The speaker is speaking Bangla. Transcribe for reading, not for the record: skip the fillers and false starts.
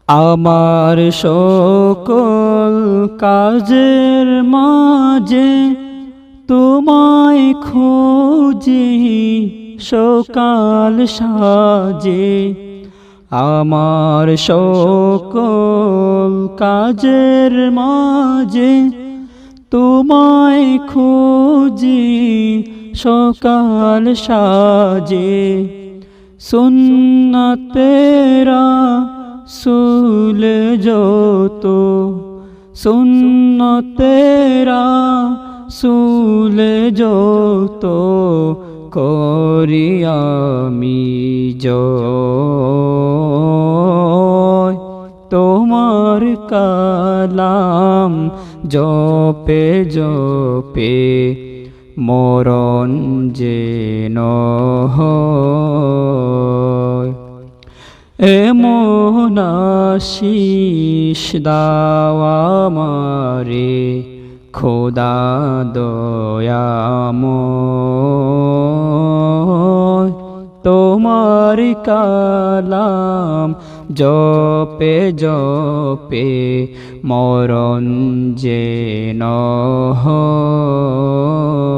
আমার সকল কাজের মাঝে তোমায় খুঁজি সকাল সাজে। আমার সকল কাজের মাঝে তোমায় খুঁজি সকাল সাজে। সুন্নতেরা সুল যত সুন্নতেরা সুল যত করি আমি জয়। তোমার কালাম জপে জপে মরণ যেন হয়। এমন আশিস দাও আমারে খোদা দয়াময়। তোমার কালাম জপে জপে মরণ যেন হয়।